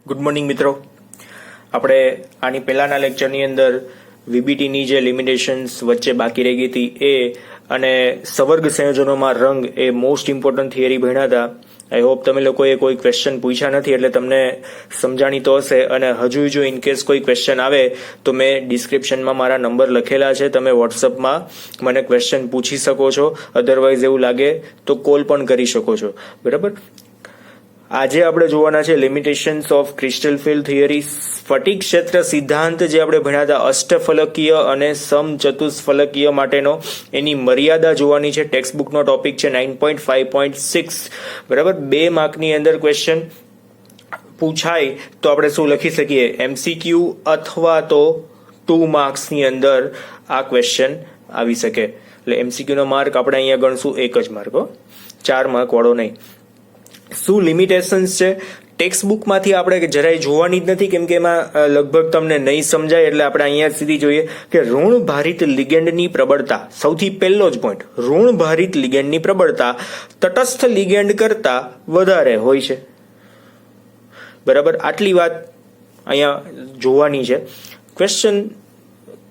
Good morning મિત્રો. આપણે આની પહેલાના લેક્ચરની અંદર વીબીટીની જે લિમિટેશન્સ વચ્ચે બાકી રહી ગઈ હતી એ અને સવર્ગ સંયોજનોમાં રંગ એ મોસ્ટ ઇમ્પોર્ટન્ટ થિયરી ભણ્યા હતા. આઈ હોપ તમે લોકોએ કોઈ ક્વેશ્ચન પૂછ્યા નથી એટલે તમને સમજાણી તો હશે. અને હજુ જો ઇનકેસ કોઈ ક્વેશ્ચન આવે તો મેં ડિસ્ક્રિપ્શનમાં મારા નંબર લખેલા છે, તમે વોટ્સઅપમાં મને ક્વેશ્ચન પૂછી શકો છો. અધરવાઇઝ એવું લાગે તો કોલ પણ કરી શકો છો. બરાબર. આજે આપણે જોવાના છે limitations of crystal field theory. સ્ફટિક ક્ષેત્ર સિદ્ધાંત જે આપણે ભણ્યા હતા અષ્ટફલકીય અને સમચતુષ્ફલકીય માટેનો, એની મર્યાદા જોવાની છે. ટેક્સ્ટ બુકનો ટોપિક છે 9.5.6. બરાબર. 2 માર્કની અંદર ક્વેશ્ચન પૂછાય તો આપણે શું લખી શકીએ? એમસીક્યુ અથવા તો 2 માર્ક્સની અંદર આ ક્વેશ્ચન આવી શકે. એટલે એમસીક્યુ નો માર્ક આપણે અહીંયા ગણશું 1 જ માર્ક, 4 માર્ક વાળો નહીં. શું લિમિટેશન્સ છે ટેક્સ્ટ બુકમાંથી આપણે જરાય જોવાની જ નથી, કેમ કે એમાં લગભગ તમને નહીં સમજાય. એટલે આપણે અહીંયા સીધી જોઈએ કે ઋણ ભારિત લિગેન્ડની પ્રબળતા. સૌથી પહેલો જ પોઈન્ટ, ઋણ ભારિત લિગેન્ડની પ્રબળતા તટસ્થ લિગેન્ડ કરતા વધારે હોય છે. બરાબર. આટલી વાત અહીંયા જોવાની છે. ક્વેશ્ચન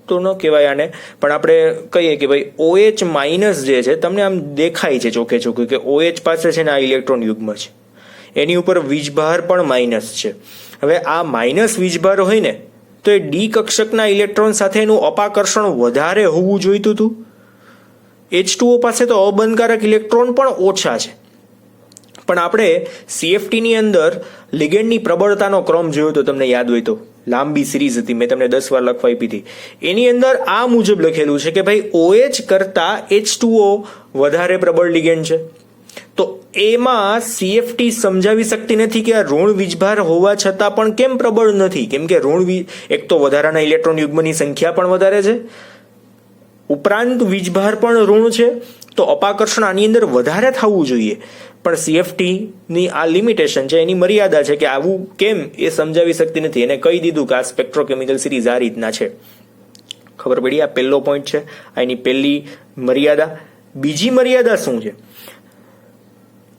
તો ન કહેવાય આને, પણ આપણે કહીએ કે ભાઈ OH માઇનસ જે છે તમને આમ દેખાય છે ચોખ્ખે ચોખ્ખું કે OH પાસે છે ને આ ઇલેક્ટ્રોન યુગ્મ છે, એની ઉપર વીજભાર પણ માઇનસ છે. હવે આ માઇનસ વીજભાર હોય ને તો એ ડી કક્ષકના ઇલેક્ટ્રોન સાથે એનું અપાકર્ષણ વધારે હોવું જોઈતું હતું. H2O પાસે તો અબંધકારક ઇલેક્ટ્રોન પણ ઓછા છે. પણ આપણે CFT ની અંદર લિગેન્ડની પ્રબળતાનો ક્રમ જોયો તો તમને યાદ હોય તો લાંબી સિરીઝ હતી, મેં તમને 10 વાર લખવા આપી હતી. એની અંદર આ મુજબ લખેલું છે કે ભાઈ OH કરતા H2O વધારે પ્રબળ લિગેન્ડ છે. તો એમાં CFT સમજાવી શકતી નથી કે આ ઋણ વીજભાર હોવા છતાં પણ કેમ પ્રબળ નથી. કેમ કે એક તો વધારાના ઇલેક્ટ્રોન યુગ્મની સંખ્યા પણ વધારે છે, ઉપરાંત વીજભાર પણ ઋણ છે, તો અપાકર્ષણ આની અંદર વધારે થવું જોઈએ. પણ CFT ની આ લિમિટેશન છે, એની મર્યાદા છે કે આવું કેમ એ સમજાવી શકતી નથી. એને કહી દીધું કે આ સ્પેક્ટ્રોકેમિકલ સિરીઝ આ રીતના છે. ખબર પડી? આ પહેલો પોઈન્ટ છે, આ એની પહેલી મર્યાદા. બીજી મર્યાદા શું છે?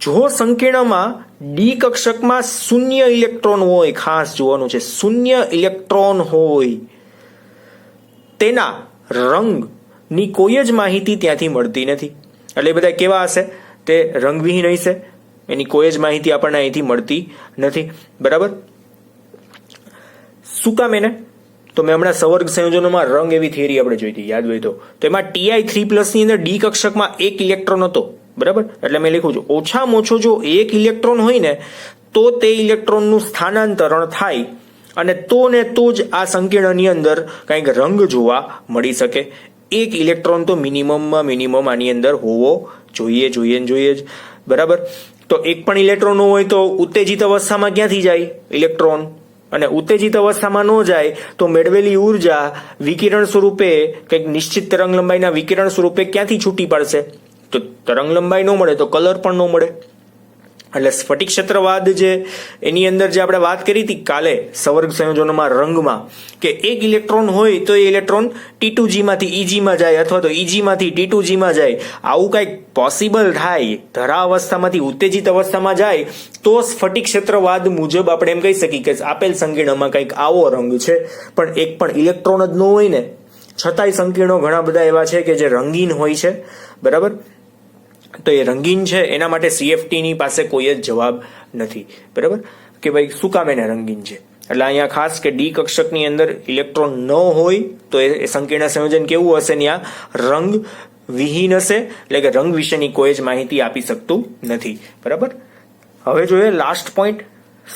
જો સંકીર્ણમાં ડી કક્ષકમાં 0 ઇલેક્ટ્રોન હોય, ખાસ જોવાનું છે, 0 ઇલેક્ટ્રોન હોય, તેના રંગની કોઈ જ માહિતી ત્યાંથી મળતી નથી. એટલે એ બધા કેવા હશે? તે રંગવિહીન હશે, એની કોઈ જ માહિતી આપણને અહીંથી મળતી નથી. બરાબર. શું કામ એને? તો મેં હમણાં સવર્ગ સંયોજનોમાં રંગ એવી થિયરી આપણે જોઈ હતી, યાદ હોય તો એમાં Ti3+ ની અંદર ડી કક્ષકમાં 1 ઇલેક્ટ્રોન હતો. બરાબર. એટલે મેં લખ્યું છે ઓછામાં ઓછો જો 1 ઇલેક્ટ્રોન હોય ને તો તે ઇલેક્ટ્રોનનું સ્થાનાંતરણ થાય અને તો ને તો જ આ સંકીર્ણની અંદર કંઈક રંગ જોવા મળી શકે. 1 ઇલેક્ટ્રોન તો મિનિમમ આની અંદર હોવો જોઈએ જ. બરાબર. તો એક પણ ઇલેક્ટ્રોન ન હોય તો ઉત્તેજિત અવસ્થામાં ક્યાંથી જાય ઇલેક્ટ્રોન? અને ઉત્તેજિત અવસ્થામાં ન જાય તો મેળવેલી ઉર્જા વિકિરણ સ્વરૂપે કંઈક નિશ્ચિત તરંગ લંબાઈના વિકિરણ સ્વરૂપે ક્યાંથી છૂટી પડશે? તો તરંગ લંબાઈ ન મળે તો કલર પણ ન મળે. એટલે સ્ફટિક ક્ષેત્રવાદ જે એની અંદર જે આપણે વાત કરી હતી કાલે સવર્ગ સંયોજનોમાં રંગમાં, કે 1 ઇલેક્ટ્રોન હોય તો એ ઇલેક્ટ્રોન T2G માંથી EG માં જાય અથવા તો EG માંથી T2G માં જાય. આવું કંઈક પોસિબલ થાય, ધરા અવસ્થામાંથી ઉત્તેજિત અવસ્થામાં જાય તો સ્ફટિક ક્ષેત્રવાદ મુજબ આપણે એમ કહી શકીએ કે આપેલ સંકીર્ણમાં કંઈક આવો રંગ છે. પણ એક પણ ઇલેક્ટ્રોન જ ન હોય ને છતાંય સંકીર્ણો ઘણા બધા એવા છે કે જે રંગીન હોય છે. બરાબર. તો એ રંગીન છે એના માટે CFT ની પાસે કોઈ જ જવાબ નથી. બરાબર. કે ભાઈ શું કામ એને રંગીન છે? એટલે અહીંયા ખાસ કે ડી કક્ષકની અંદર ઇલેક્ટ્રોન ન હોય તો એ સંકીર્ણ સંયોજન કેવું હશે? ત્યાં રંગ વિહીન હશે, એટલે કે રંગ વિશેની કોઈ જ માહિતી આપી શકતું નથી. બરાબર. હવે જોઈએ લાસ્ટ પોઈન્ટ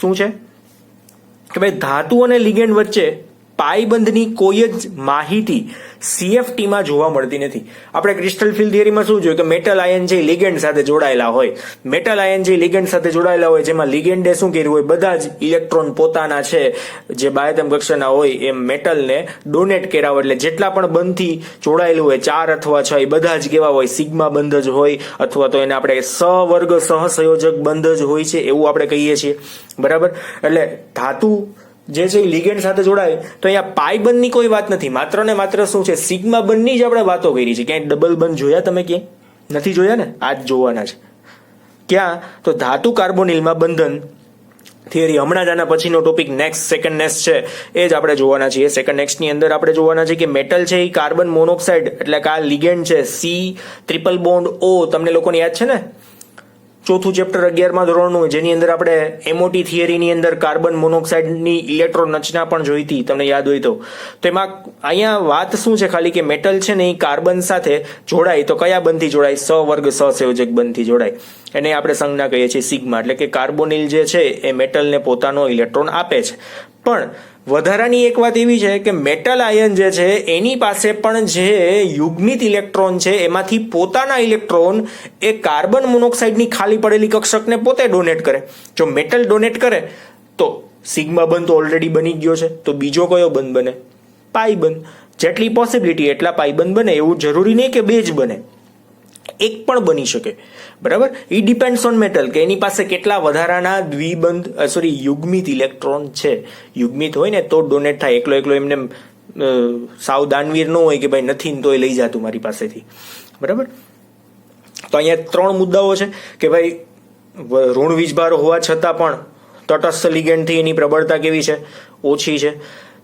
શું છે કે ભાઈ ધાતુ અને લિગેન્ડ વચ્ચે પાયબંધની કોઈ જ માહિતી CFT માં જોવા મળતી નથી. આપણે ક્રિસ્ટલ ફિલ્ડ થિયરીમાં શું જોયું કે મેટલ આયન જે લિગેન્ડ સાથે જોડાયેલા હોય, મેટલ આયન જે લિગેન્ડ સાથે જોડાયેલા હોય જેમાં લિગેન્ડે શું કર્યું હોય, બધા જ ઇલેક્ટ્રોન પોતાના છે જે બાહ્યતમ કક્ષાના હોય એ મેટલને ડોનેટ કર્યા હોય. એટલે જેટલા પણ બંધથી જોડાયેલું હોય 4 અથવા 6 એ બધા જ કેવા હોય? સિગ્મા બંધ જ હોય, અથવા તો એને આપણે સહવર્ગ સહસંયોજક બંધ જ હોય છે એવું આપણે કહીએ છીએ. બરાબર. એટલે ધાતુ જે છે લિગેન્ડ સાથે જોડાય તો અહીંયા પાયબંધની કોઈ વાત નથી. માત્ર ને માત્ર શું છે? સિગ્મા બંધની જ આપણે વાતો કરી છે. ક્યાંય ડબલ બંધ જોયા તમે? ક્યાંય નથી જોયા ને? આ જ જોવાના છે. ક્યાં? તો ધાતુ કાર્બોનિલમાં બંધન થિયરી હમણાં જ આના પછીનો ટોપિક સેકન્ડ નેક્સ્ટ છે એ જ આપણે જોવાના છીએ. સેકન્ડ નેક્સ્ટની અંદર આપણે જોવાના છે કે મેટલ છે એ કાર્બન મોનોક્સાઇડ એટલે કે આ લિગેન્ડ છે C∧O તમને લોકોને યાદ છે ને, ચોથું ચેપ્ટર 11મા ધોરણનું, જેની અંદર આપણે MOT થિયરીની અંદર કાર્બન મોનોક્સાઇડની ઇલેક્ટ્રોન રચના પણ જોઈ હતી, તમને યાદ હોય તો. એમાં અહીંયા વાત શું છે ખાલી કે મેટલ છે ને એ કાર્બન સાથે જોડાય તો કયા બંધથી જોડાય? સવર્ગ સહસંયોજક બંધથી જોડાય. એને આપણે સંજ્ઞા કહીએ છીએ સિગ્મા. એટલે કે કાર્બોનિલ જે છે એ મેટલને પોતાનો ઇલેક્ટ્રોન આપે છે. પણ વધારાની એક વાત એવી છે કે મેટલ આયન જે છે એની પાસે પણ જે યુગ્મિત ઇલેક્ટ્રોન છે એમાંથી પોતાના ઇલેક્ટ્રોન એ કાર્બન મોનોક્સાઇડની ખાલી પડેલી કક્ષકને પોતે ડોનેટ કરે. જો મેટલ ડોનેટ કરે તો સિગ્મા બંધ તો ઓલરેડી બની ગયો છે, તો બીજો કયો બંધ બને? પાઈ બંધ. જેટલી પોસિબિલિટી એટલા પાઈ બંધ બને. એવું જરૂરી નહીં કે બે જ બને, એક પણ બની શકે. બરાબર, ઈ ડિપેન્ડ્સ ઓન મેટલ કે એની પાસે કેટલા વધારાના યુગ્મિત ઇલેક્ટ્રોન છે. યુગ્મિત હોય ને તો ડોનેટ થાય. એકલો એમને સાવ દાનવીર ન હોય કે ભાઈ નથી ને તોય લઈ જાતું મારી પાસેથી. બરાબર, તો અહીંયા 3 મુદ્દાઓ છે કે ભાઈ ઋણ વીજભાર હોવા છતાં પણ તટસ્થ લિગેન્ડથી એની પ્રબળતા કેવી છે? ઓછી છે.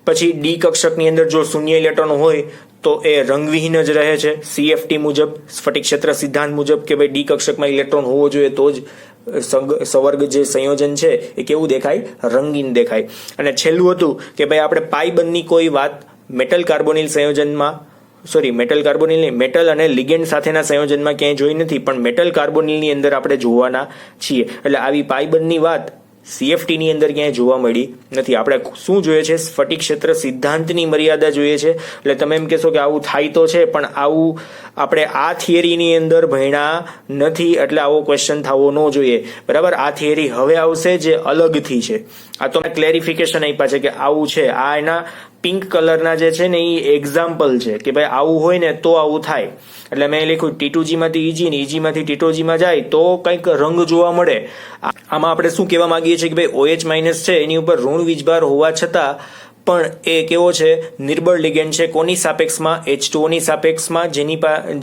પછી ડી કક્ષકની અંદર જો શૂન્ય ઇલેક્ટ્રોન હોય તો એ રંગવિહીન જ રહે છે. CFT મુજબ, સ્ફટિક ક્ષેત્ર સિદ્ધાંત મુજબ કે ભાઈ ડી કક્ષકમાં ઇલેક્ટ્રોન હોવો જોઈએ તો જ સવર્ગ જે સંયોજન છે એ કેવું દેખાય? રંગીન દેખાય. અને છેલ્લું હતું કે ભાઈ આપણે પાઈ બંધની કોઈ વાત મેટલ કાર્બોનિલ સંયોજનમાં મેટલ અને લિગેન્ડ સાથેના સંયોજનમાં ક્યાંય જોઈ નથી, પણ મેટલ કાર્બોનિલની અંદર આપણે જોવાના છીએ. એટલે આવી પાઈ બંધની વાત CFT ની અંદર ક્યાંય જોવા મળી નથી. આપણે શું જોઈએ છે? સ્ફટિક ક્ષેત્ર સિદ્ધાંતની મર્યાદા જોઈએ છે. એટલે તમે એમ કહેશો કે આવું થાય તો છે, પણ આવું આપણે આ થિયરીની અંદર ભણ્યા નથી, એટલે આવો ક્વેશ્ચન થવો ન જોઈએ. બરાબર, આ થિયરી હવે આવશે જે અલગથી છે. આ તો મેં ક્લેરિફિકેશન આપ્યા છે કે આવું છે. આ એના પિંક કલરના જે છે ને એ એક્ઝામ્પલ છે કે ભાઈ આવું હોય ને તો આવું થાય. એટલે મેં લખ્યું T2G માંથી EG ને EG માંથી T2G માં જાય તો કંઈક રંગ જોવા મળે. આમાં આપણે શું કહેવા માંગીએ છીએ કે ભાઈ OH- છે એની ઉપર ઋણ વીજભાર હોવા છતાં પણ એ કેવો છે? નિર્બળ લિગેન્ડ છે. કોની સાપેક્ષમાં? H2O ની સાપેક્ષમાં,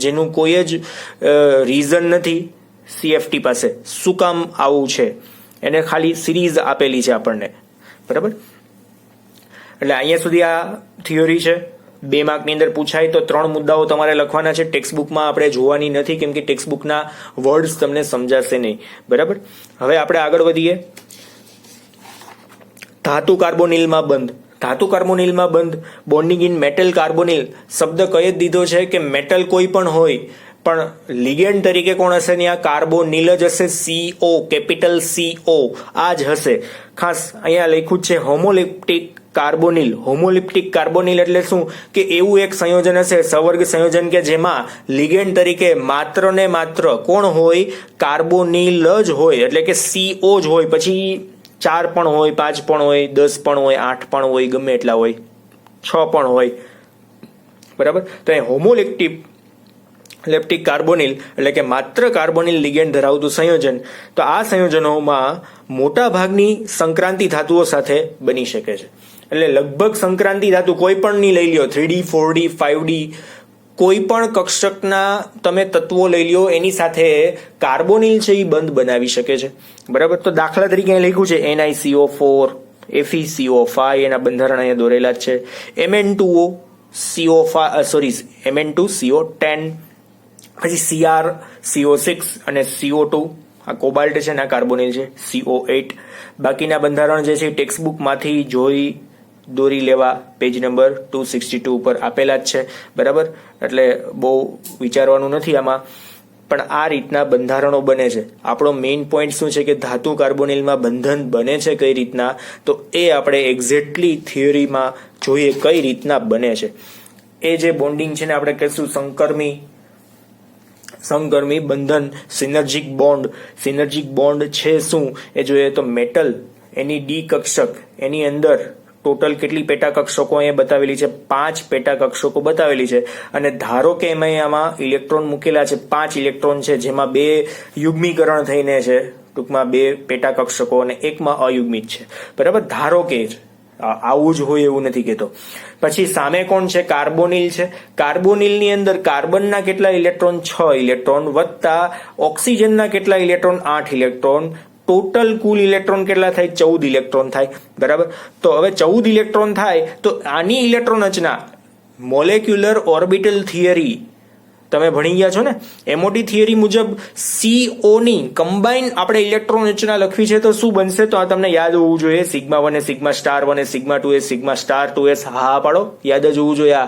જેનું કોઈ જ રીઝન નથી CFT પાસે. શું કામ આવું છે? એને ખાલી સિરીઝ આપેલી છે આપણને. બરાબર, એટલે અહીંયા સુધી આ થિયરી છે. 2 માર્કની અંદર પૂછાય તો 3 મુદ્દાઓ તમારે લખવાના છે. ટેક્સ્ટબુકમાં આપણે જોવાની નથી કેમ કે ટેક્સ્ટબુકના વર્ડ્સ તમને સમજાશે નહીં. બરાબર, હવે આપણે આગળ વધીએ. ધાતુ કાર્બોનિલમાં બંધ. ધાતુ કાર્બોનિલમાં બંધ, બોન્ડિંગ ઇન મેટલ કાર્બોનિલ. શબ્દ કહી જ દીધો છે કે મેટલ કોઈ પણ હોય પણ લિગેન્ડ તરીકે કોણ હશે? ત્યાં કાર્બોનિલ જ હશે. CO, કેપિટલ CO આ જ હશે. ખાસ અહીંયા લખ્યું છે હોમોલિપ્ટિક કાર્બોનિલ. હોમોલિપ્ટિક કાર્બોનિલ એટલે શું? કે એવું એક સંયોજન હશે, સવર્ગ સંયોજન, કે જેમાં લિગેન્ડ તરીકે માત્ર ને માત્ર કોણ હોય? કાર્બોનિલ જ હોય. એટલે કે CO જ હોય. પછી 4 પણ હોય, 5 પણ હોય, 10 પણ હોય, 8 પણ હોય, ગમે એટલા હોય, 6 પણ હોય. બરાબર, તો એ હોમોલિપ્ટિક કાર્બોનિલ એટલે કે માત્ર કાર્બોનિલ લિગેન્ડ ધરાવતું સંયોજન. તો આ સંયોજનોમાં મોટા ભાગની સંક્રાંતિ ધાતુઓ સાથે બની શકે છે. એટલે લગભગ સંક્રાંતિ ધાતુ કોઈ પણ ની લઈ લ્યો, 3D 4D 5D કોઈ પણ કક્ષકના તમે તત્વો લઈ લ્યો, એની સાથે કાર્બોનિલ છે એ બંધ બનાવી શકે છે. બરાબર, તો દાખલા તરીકે અહીં લખ્યું છે NiCO4, FeCO5, એના બંધારણ અહીંયા દોરેલા જ છે. Mn2CO10, પછી CrCO6 અને CO2, આ કોબાલ્ટ છે ને આ કાર્બોનિલ છે, CO8. બાકીના બંધારણ જે છે ટેક્સ્ટબુકમાંથી જોઈ દોરી લેવા, પેજ નંબર 262 ઉપર આપેલા જ છે. બરાબર, એટલે બહુ વિચારવાનું નથી આમાં, પણ આ રીતના બંધારણો બને છે. આપણો મેઇન પોઈન્ટ શું છે કે ધાતુ કાર્બોનિલમાં બંધન બને છે કઈ રીતના, તો એ આપણે એક્ઝેક્ટલી થિયરીમાં જોઈએ કઈ રીતના બને છે. એ જે બોન્ડિંગ છે ને આપણે કહીશું સમકર્મી બંધન, સિનર્જિક બોન્ડ. સિનર્જિક બોન્ડ છે શું એ જોઈએ તો મેટલ, એની ડી કક્ષક, એની અંદર ટોટલ કેટલી પેટા કક્ષકો અહીંયા બતાવેલી છે? 5 પેટા કક્ષકો બતાવેલી છે. અને ધારો કે આમાં ઇલેક્ટ્રોન મૂકેલા છે, 5 ઇલેક્ટ્રોન છે, જેમાં 2 યુગ્મીકરણ થઈને છે, ટૂંકમાં 2 પેટા કક્ષકો અને એકમાં અયુગ્મિત છે. બરાબર, ધારો કે આવું જ હોય એવું નથી કહેતો. પછી સામે કોણ છે? કાર્બોનિલ છે. કાર્બોનિલની અંદર કાર્બનના કેટલા ઇલેક્ટ્રોન? 6 ઇલેક્ટ્રોન, વત્તા ઓક્સિજનના કેટલા ઇલેક્ટ્રોન? 8 ઇલેક્ટ્રોન, ટોટલ કુલ ઇલેક્ટ્રોન કેટલા થાય? 14 ઇલેક્ટ્રોન થાય. બરાબર. તો હવે 14 ઇલેક્ટ્રોન થાય તો આની ઇલેક્ટ્રોન રચના મોલેક્યુલર ઓર્બિટલ થિયરી તમે ભણી ગયા છો ને, એમઓટી થિયરી મુજબ CO ની કમ્બાઈન આપણે ઇલેક્ટ્રોન રચના લખવી છે તો શું બનશે? તો આ તમને યાદ હોવું જોઈએ. સિગ્મા 1 એ સિગ્મા સ્ટાર 1 એ સિગ્મા 2 એ સિગ્મા સ્ટાર 2s. હા પાડો, યાદ જ હોવું જોઈએ.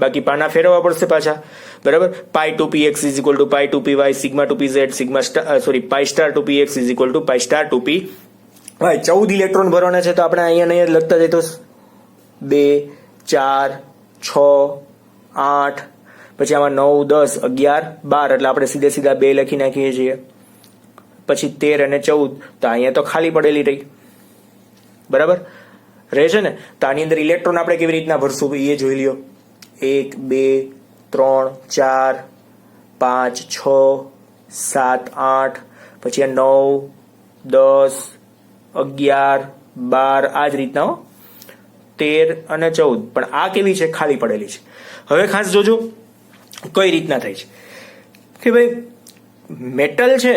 બાકી પાના ફેરવવા પડશે પાછા. બરાબર. Pi 2px is equal to pi 2py, sigma 2pz, sigma star pi star 2px is equal to pi star 2p. ભાઈ 14 ઇલેક્ટ્રોન ભરવાના છે તો આપણે અહીંયા લખતા જઈએ તો 2 4 6 8 પછી આમાં 9 10 11 12 એટલે આપણે સીધા 2 લખી નાખીએ છીએ. પછી 13 અને 14 તો અહીંયા તો ખાલી પડેલી રહી. બરાબર રહે છે ને. તો આની અંદર ઇલેક્ટ્રોન આપણે કેવી રીતના ભરશું એ જોઈ લ્યો. 1 2 3 4 5 6 7 8 પછી આ 9 10 11 12 આ જ રીતના 13 અને 14 પણ આ કેવી છે? ખાલી પડેલી છે. હવે ખાસ જોજો કઈ રીતના થાય છે કે ભાઈ મેટલ છે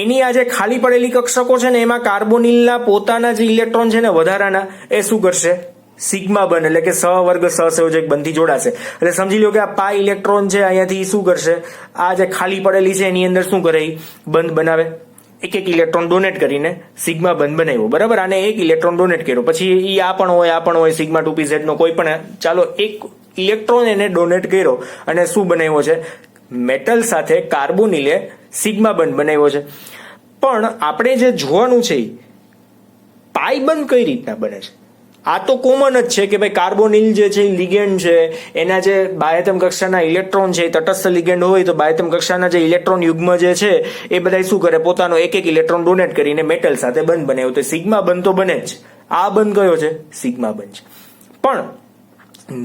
એની આ જે ખાલી પડેલી કક્ષકો છે ને એમાં કાર્બોનિલના પોતાના જે ઇલેક્ટ્રોન છે ને વધારાના એ શું કરશે? સિગ્મા બંધ એટલે કે સહવર્ગ સહસંયોજક બંધથી જોડાશે. એટલે સમજી લો કે આ પાઈ ઇલેક્ટ્રોન છે અહીંયાથી શું કરશે? આ જે ખાલી પડેલી છે એની અંદર શું કરે? બંધ બનાવે. એક ઇલેક્ટ્રોન ડોનેટ કરીને સિગ્મા બંધ બનાવ્યો. બરાબર. આને એક ઇલેક્ટ્રોન ડોનેટ કર્યો પછી એ આ પણ હોય સિગ્મા 2pz નો કોઈ પણ ચાલો એક ઇલેક્ટ્રોન એને ડોનેટ કર્યો અને શું બનાવ્યો છે? મેટલ સાથે કાર્બોનિલે સિગ્મા બંધ બનાવ્યો છે. પણ આપણે જે જોવાનું છે પાઈ બંધ કઈ રીતના બને છે? આ તો કોમન જ છે કે ભાઈ કાર્બોનિલ જે છે લિગેન્ડ છે એના જે બાહ્યતમ કક્ષાના ઇલેક્ટ્રોન છે તટસ્થ લિગેન્ડ હોય તો બાહ્યતમ કક્ષાના જે ઇલેક્ટ્રોન યુગ્મ જે છે એ બધા શું કરે? પોતાનો એક ઇલેક્ટ્રોન ડોનેટ કરીને મેટલ સાથે બંધ બનાવ્યો. તો સિગ્મા બંધ તો બને જ. આ બંધ કયો છે? સિગ્મા બંધ છે. પણ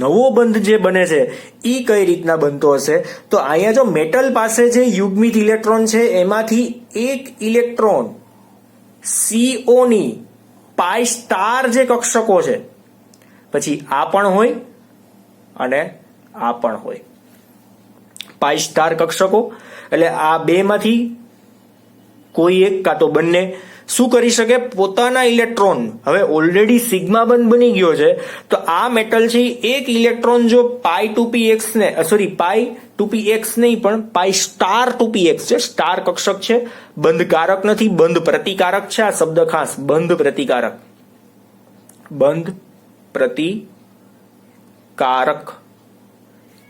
નવો બંધ જે બને છે એ કઈ રીતના બનતો હશે? તો અહીંયા જો મેટલ પાસે જે યુગ્મિત ઇલેક્ટ્રોન છે એમાંથી એક ઇલેક્ટ્રોન CO ની પાઈ સ્ટાર જે કક્ષકો છે પછી આ પણ હોય અને આ પણ હોય પાઈ સ્ટાર કક્ષકો. એટલે આ બે માંથી કોઈ એક કાં તો બંને શું કરી શકે? પોતાના ઇલેક્ટ્રોન હવે ઓલરેડી સિગ્મા બંધ બની ગયો છે તો આ મેટલ છે એક ઇલેક્ટ્રોન જો પાઈ 2px ને પાઈ 2px નહીં પણ પાઈ સ્ટાર 2px છે. સ્ટાર કક્ષક છે, બંધકારક નથી, બંધ પ્રતિકારક છે. આ શબ્દ ખાસ, બંધ પ્રતિકારક. બંધ પ્રતિકારક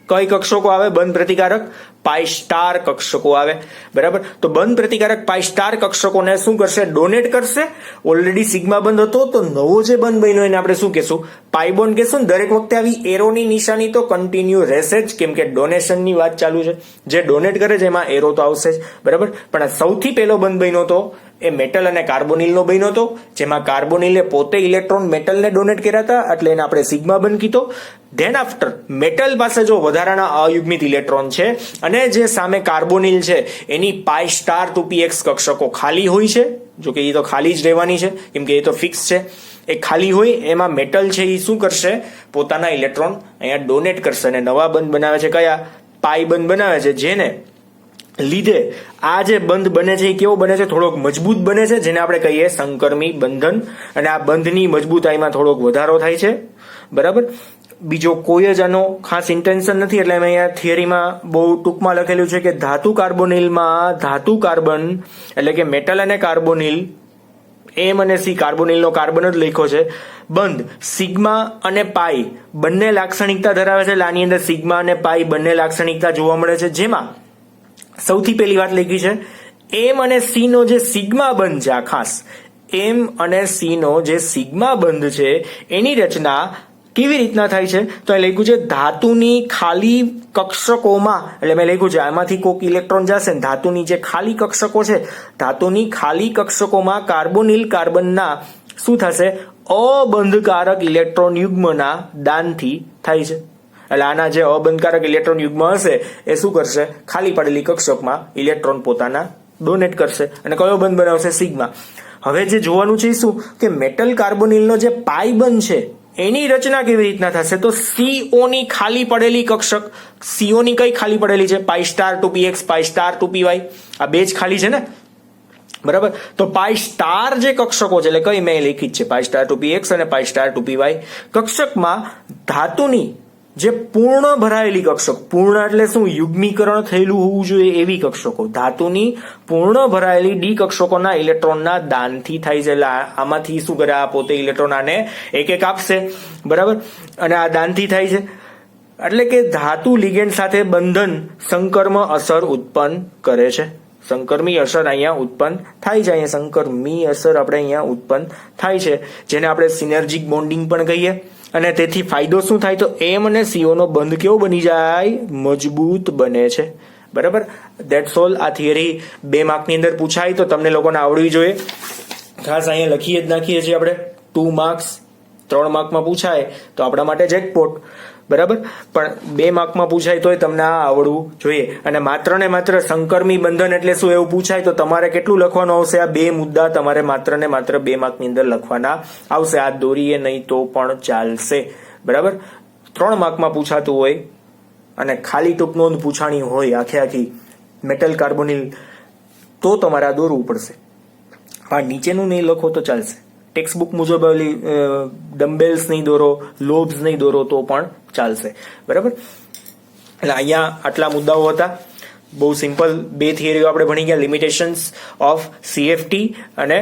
કઈ કક્ષકો આવે? બંધ પ્રતિકારક પાઈ સ્ટાર કક્ષકો આવે. બરાબર. તો બંધ પ્રતિકારક પાઈ સ્ટાર કક્ષકોને શું કરશે? ડોનેટ કરશે. ઓલરેડી સિગ્મા બંધ હતો તો નવો જે બંધ બન્યો એને આપણે શું કહેશું? પાઈ બોન્ડ કહેશું. દરેક વખતે આવી એરોની નિશાની તો કન્ટિન્યુ રહેશે જ કેમ કે ડોનેશનની વાત ચાલુ છે. જે ડોનેટ કરે છે એમાં એરો તો આવશે જ. બરાબર. પણ આ સૌથી પહેલો બંધ બન્યો તો એ મેટલ અને કાર્બોનિલનો બન્યો હતો જેમાં કાર્બોનિલે પોતે ઇલેક્ટ્રોન મેટલને ડોનેટ કર્યા હતા એટલે એને આપણે સિગ્મા બંધ કીધો. ધેન આફ્ટર મેટલ પાસે જો વધારાના અયુગ્મિત ઇલેક્ટ્રોન છે અને જે સામે કાર્બોનિલ છે એની પાઈ સ્ટાર 2px કક્ષકો ખાલી હોય છે. જો કે એ તો ખાલી જ રહેવાની છે કેમ કે એ તો ફિક્સ છે. એ ખાલી હોય એમાં મેટલ છે એ શું કરશે? પોતાના ઇલેક્ટ્રોન અહીંયા ડોનેટ કરશે અને નવા બંધ બનાવે છે. કયા? પાઈ બંધ બનાવે છે. જેને લીધે આ જે બંધ બને છે એ કેવો બને છે? થોડોક મજબૂત બને છે જેને આપણે કહીએ સંકર્મી બંધન. અને આ બંધની મજબૂતાઈમાં થોડોક વધારો થાય છે. બરાબર. બીજો કોઈ જ આનો ખાસ ઇન્ટેન્શન નથી એટલે અહીંયા થિયરીમાં બહુ ટૂંકમાં લખેલું છે કે ધાતુ કાર્બોનિલમાં ધાતુ કાર્બન એટલે કે મેટલ અને કાર્બોનિલ M અને C કાર્બોનિલનો કાર્બન જ લખ્યો છે. બંધ સિગ્મા અને પાઈ બંને લાક્ષણિકતા ધરાવે છે. એટલે આની અંદર સિગ્મા અને પાઈ બંને લાક્ષણિકતા જોવા મળે છે જેમાં સૌથી પહેલી વાત લખી છે M અને C નો જે સિગ્મા બંધ છે. આ ખાસ M અને C નો જે સિગ્મા બંધ છે એની રચના કેવી રીતના થાય છે? તો અહીં લખ્યું છે ધાતુની ખાલી કક્ષકોમાં એટલે મેં લખ્યું છે આમાંથી કોઈક ઇલેક્ટ્રોન જશે ને ધાતુની જે ખાલી કક્ષકો છે ધાતુની ખાલી કક્ષકોમાં કાર્બોનિલ કાર્બનના શું થશે? અબંધકારક ઇલેક્ટ્રોન યુગ્મના દાનથી થાય છે. એટલે આના જે અબંધકારક ઇલેક્ટ્રોન યુગ્મ હશે એ શું કરશે? ખાલી પડેલી કક્ષકમાં ઇલેક્ટ્રોન પોતાના ડોનેટ કરશે અને કયો બંધ બનાવશે? સિગ્મા. હવે જે જોવાનું છે શું કે મેટલ કાર્બોનિલનો જે પાઈ બંધ છે એની રચના કેવી રીતના થશે? તો CO ની ખાલી પડેલી કક્ષક. CO ની કઈ ખાલી પડેલી છે? પાઈ સ્ટાર 2px પાઈ સ્ટાર 2py. આ બે જ ખાલી છે ને. બરાબર. તો પાઈ સ્ટાર જે કક્ષકો છે એટલે કઈ મેં લખી જ છે pi star two p x અને pi star two p y કક્ષકમાં ધાતુની જે પૂર્ણ ભરાયેલી કક્ષક, પૂર્ણ એટલે શું, યુગ્મીકરણ થયેલું હોવું જોઈએ એવી કક્ષકો, ધાતુની પૂર્ણ ભરાયેલી ડી કક્ષકોના ઇલેક્ટ્રોનના દાનથી થાય છે. એટલે આમાંથી શું કરે, આ પોતે ઇલેક્ટ્રોન આને એક એક આપશે, બરાબર, અને આ દાનથી થાય છે. એટલે કે ધાતુ લિગેન્ડ સાથે બંધન સંકર્મ અસર ઉત્પન્ન કરે છે. સંકર્મી અસર અહીંયા ઉત્પન્ન થાય છે. અહીંયા સંકર્મી અસર આપણે અહીંયા ઉત્પન્ન થાય છે, જેને આપણે સિનર્જિક બોન્ડિંગ પણ કહીએ. અને તેથી ફાયદો શું થાય, તો એમ અને સીઓ નો બંધ કેવો બની જાય, મજબૂત બને છે. બરાબર. That's all. આ થિયરી 2 માર્કની અંદર પૂછાય તો તમને લોકોને આવડવી જોઈએ. ખાસ અહીંયા લખીએ જ નાખીએ છીએ આપણે 2 માર્ક્સ. 3 માર્કમાં પૂછાય તો આપણા માટે જેકપોટ, બરાબર, પણ 2 માર્કમાં પૂછાય તોય તમને આ આવડવું જોઈએ. અને માત્ર ને માત્ર સંકર્મી બંધન એટલે શું એવું પૂછાય તો તમારે કેટલું લખવાનું આવશે, આ 2 મુદ્દા તમારે માત્ર ને માત્ર 2 માર્કની અંદર લખવાના આવશે. આ દોરીએ નહીં તો પણ ચાલશે, બરાબર. 3 માર્કમાં પૂછાતું હોય અને ખાલી ટૂંક નોંધ પૂછાણી હોય આખી મેટલ કાર્બોનિલ તો તમારે આ દોરવું પડશે. હા, નીચેનું નહીં લખો તો ચાલશે. ટેક્સ્ટ બુક મુજબ ડમ્બેલ્સ નહીં દોરો, લોબ્સ નહીં દોરો તો પણ ચાલશે, બરાબર. એટલે અહીંયા આટલા મુદ્દાઓ હતા. બહુ સિમ્પલ 2 થિયરીઓ આપણે ભણી ગયા, લિમિટેશન્સ ઓફ CFT અને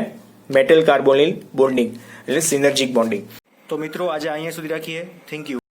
મેટલ કાર્બોનિલ બોન્ડિંગ એટલે સિનર્જિક બોન્ડિંગ. તો મિત્રો આજે અહીંયા સુધી રાખીએ. Thank you.